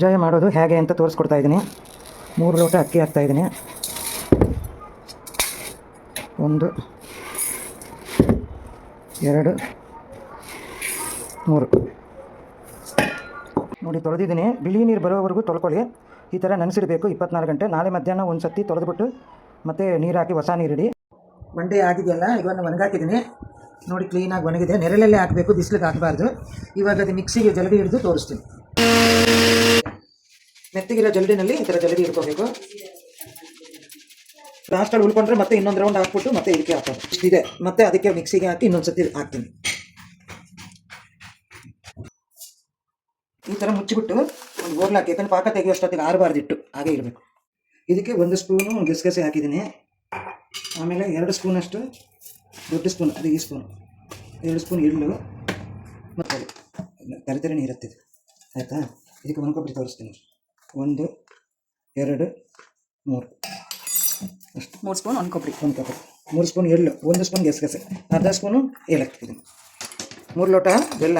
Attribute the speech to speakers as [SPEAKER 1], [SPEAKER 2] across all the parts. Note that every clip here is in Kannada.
[SPEAKER 1] ಕಜ್ಜಾಯ ಮಾಡೋದು ಹೇಗೆ ಅಂತ ತೋರಿಸ್ಕೊಡ್ತಾ ಇದ್ದೀನಿ. 3 ಲೋಟ ಅಕ್ಕಿ ಹಾಕ್ತಾಯಿದ್ದೀನಿ. 1 2 3 ನೋಡಿ ತೊಳೆದಿದ್ದೀನಿ. ಬಿಳಿ ನೀರು ಬರೋವರೆಗೂ ತೊಳ್ಕೊಳ್ಳಿ. ಈ ಥರ ನೆನೆಸಿಡಬೇಕು 24 ಗಂಟೆ. ನಾಳೆ ಮಧ್ಯಾಹ್ನ ಒಂದು ಸತಿ ತೊಳೆದ್ಬಿಟ್ಟು ಮತ್ತೆ ನೀರು ಹಾಕಿ ಹೊಸ ನೀರಿಡಿ. ಮಂಡೆ ಆಗಿದೆಯಲ್ಲ, ಇವಾಗ ಒಣಗಾಕಿದ್ದೀನಿ ನೋಡಿ, ಕ್ಲೀನಾಗಿ ಒಣಗಿದೆ. ನೆರಳಲ್ಲೇ ಹಾಕಬೇಕು, ಬಿಸಿಲಿಗೆ ಹಾಕಬಾರ್ದು. ಇವಾಗ ಅದು ಮಿಕ್ಸಿಗೆ ಜಲ್ದಿ ಹಿಡಿದು ತೋರಿಸ್ತೀನಿ. ಮೆತ್ತಗಿರೋ ಜಲ್ಡಿನಲ್ಲಿ ಈ ಥರ ಜಲ್ದಿ ಹಿಡ್ಕೋಬೇಕು. ಲಾಸ್ಟಲ್ಲಿ ಉಳ್ಕೊಂಡ್ರೆ ಮತ್ತೆ ಇನ್ನೊಂದು ರೌಂಡ್ ಹಾಕ್ಬಿಟ್ಟು ಮತ್ತೆ ಇದಕ್ಕೆ ಹಾಕೋದು. ಇಷ್ಟಿದೆ, ಮತ್ತೆ ಅದಕ್ಕೆ ಮಿಕ್ಸಿಗೆ ಹಾಕಿ ಇನ್ನೊಂದು ಸತಿ ಹಾಕ್ತೀನಿ. ಈ ಥರ ಮುಚ್ಚಿಬಿಟ್ಟು ಒಂದು ಬೋರ್ಲ್ ಹಾಕಿ, ಯಾಕಂದ್ರೆ ಪಾಕ ತೆಗೆಯೋಷ್ಟೊತ್ತಿಗೆ ಆರಬಾರ್ದಿಟ್ಟು ಹಾಗೆ ಇರಬೇಕು. ಇದಕ್ಕೆ 1 ಸ್ಪೂನು ಗಸಗಸೆ ಹಾಕಿದ್ದೀನಿ. ಆಮೇಲೆ 2 ಸ್ಪೂನಷ್ಟು ದೊಡ್ಡ ಸ್ಪೂನ್, ಅದು ಈ ಸ್ಪೂನು, 2 ಸ್ಪೂನ್ ಎಳ್ಳು ಮತ್ತು ತರತರೆ ನೀರುತ್ತಿದೆ. ಆಯಿತಾ? ಇದಕ್ಕೆ ಒಣಕೊಬ್ಬರಿ ತೋರಿಸ್ತೀನಿ. 1 2 3 ಅಷ್ಟು 3 ಸ್ಪೂನ್ ಒಣಕೊಬ್ಬರಿ. 3 ಸ್ಪೂನ್ ಎಳ್ಳು, 1 ಸ್ಪೂನ್ ಗಸಗಸೆ, ಅರ್ಧ ಸ್ಪೂನು ಏಲಕ್ಕಿ. 3 ಲೋಟ ಬೆಲ್ಲ,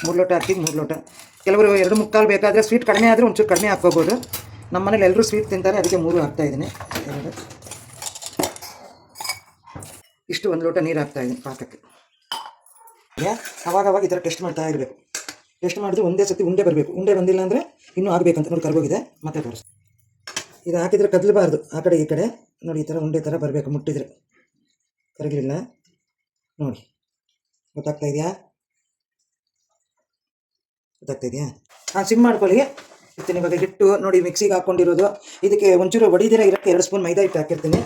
[SPEAKER 1] 3 ಲೋಟ ಅಕ್ಕಿ, 3 ಲೋಟ. ಕೆಲವರು 2 ಮುಕ್ಕಾಲು ಬೇಕಾದರೆ, ಸ್ವೀಟ್ ಕಡಿಮೆ ಆದರೆ ಒಂಚೂರು ಕಡಿಮೆ ಹಾಕ್ಕೋಬೋದು. ನಮ್ಮ ಮನೇಲಿ ಎಲ್ಲರೂ ಸ್ವೀಟ್ ತಿಂತಾರೆ, ಅದಕ್ಕೆ 3 ಹಾಕ್ತಾಯಿದ್ದೀನಿ. 2 ಇಷ್ಟು 1 ಲೋಟ ನೀರು ಹಾಕ್ತಾಯಿದ್ದೀನಿ ಪಾಕಕ್ಕೆ. ಅವಾಗ ಈ ಥರ ಟೆಸ್ಟ್ ಮಾಡ್ತಾ ಇರಬೇಕು. ಟೆಸ್ಟ್ ಮಾಡಿದ್ರೆ ಒಂದೇ ಸತಿ ಉಂಡೆ ಬರಬೇಕು. ಉಂಡೆ ಬಂದಿಲ್ಲ ಅಂದರೆ ಇನ್ನೂ ಆಗಬೇಕಂತ ನೋಡಿ, ಕರ್ಗೋಗಿದೆ. ಮತ್ತೆ ತೋರಿಸಿ. ಇದು ಹಾಕಿದರೆ ಕದಲಬಾರ್ದು ಆ ಕಡೆ ಈ ಕಡೆ. ನೋಡಿ ಈ ಥರ ಉಂಡೆ ಥರ ಬರಬೇಕು. ಮುಟ್ಟಿದರೆ ಕರಗಲಿಲ್ಲ ನೋಡಿ. ಗೊತ್ತಾಗ್ತಾ ಇದೆಯಾ? ಸಿಮ್ ಮಾಡ್ಕೊಳ್ಳಿ. ಇರ್ತೀನಿ ಇವಾಗ ಹಿಟ್ಟು ನೋಡಿ, ಮಿಕ್ಸಿಗೆ ಹಾಕ್ಕೊಂಡಿರೋದು. ಇದಕ್ಕೆ ಒಂಚೂರು ಒಡಿದಿರ ಇರೋಕ್ಕೆ 2 ಸ್ಪೂನ್ ಮೈದಾ ಹಿಟ್ಟು ಹಾಕಿರ್ತೀನಿ.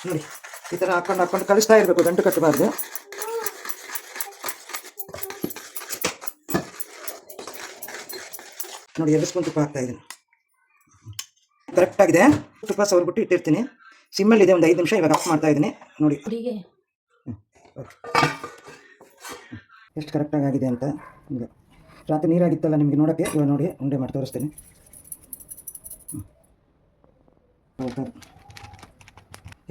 [SPEAKER 1] ನೋಡಿ ಈ ಥರ ಹಾಕ್ಕೊಂಡು ಕಳಿಸ್ತಾ ಇರಬೇಕು, ಗಂಟು ಕಟ್ಟಬಾರ್ದು. ನೋಡಿ 2 ಸ್ಪೂನ್ ತುಪ್ಪ ಹಾಕ್ತಾಯಿದ್ದೀನಿ. ಕರೆಕ್ಟಾಗಿದೆ. ತುಪ್ಪ ಸವರ್ಬಿಟ್ಟು ಇಟ್ಟಿರ್ತೀನಿ. ಸಿಮ್ಮಲ್ಲಿದೆ ಒಂದು 5 ನಿಮಿಷ. ಇವಾಗ ಆಫ್ ಮಾಡ್ತಾಯಿದ್ದೀನಿ. ನೋಡಿ ಎಷ್ಟು ಕರೆಕ್ಟಾಗಿ ಆಗಿದೆ ಅಂತ. ಹಿಂಗೆ ರಾತ್ರಿ ನೀರಾಗಿತ್ತಲ್ಲ ನಿಮಗೆ ನೋಡೋಕ್ಕೆ. ಇವಾಗ ನೋಡಿ ಉಂಡೆ ಮಾಡಿ ತೋರಿಸ್ತೀನಿ.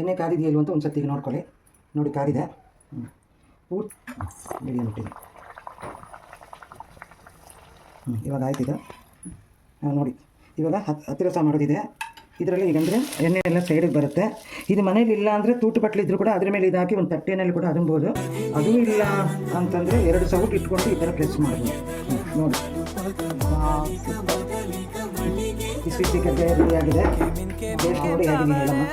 [SPEAKER 1] ಎಣ್ಣೆ ಕಾದಿದೆಯಾ ಇಲ್ವ ಅಂತ ಒಂದು ಸತಿಗೆ ನೋಡ್ಕೊಳ್ಳಿ. ನೋಡಿ ಕಾದಿದೆ. ಮೀಡಿಯಮ್ ಇಟ್ಟಿದೆ. ಇವಾಗ ಆಯ್ತಿದೆ ನೋಡಿ. ಇವಾಗ ಹತ್ತಿರಸ ಮಾಡೋದಿದೆ ಇದರಲ್ಲಿ. ಈಗಂದರೆ ಎಣ್ಣೆ ಎಲ್ಲ ಸೈಡಿಗೆ ಬರುತ್ತೆ. ಇದು ಮನೇಲಿ ಇಲ್ಲ ಅಂದರೆ ತೂಟು ಬಟ್ಲಿದ್ರು ಕೂಡ ಅದ್ರ ಮೇಲೆ ಇದಾಕಿ ಒಂದು ತಟ್ಟೆನಲ್ಲಿ ಕೂಡ ಅದುಂಬೋದು. ಅದೂ ಇಲ್ಲ ಅಂತಂದರೆ 2 ಸೌಟ್ ಇಟ್ಕೊಂಡು ಈ ಥರ ಪ್ರೆಸ್ ಮಾಡ್ಬೋದು. ನೋಡಿ ಬಿಸಿ ಕಜ್ಜಾಯ ರೆಡಿ ಆಗಿದೆ. ಟೇಸ್ಟ್ ನೋಡಿ ಹೇಗಿದೆ ಹೇಳಮ್ಮ.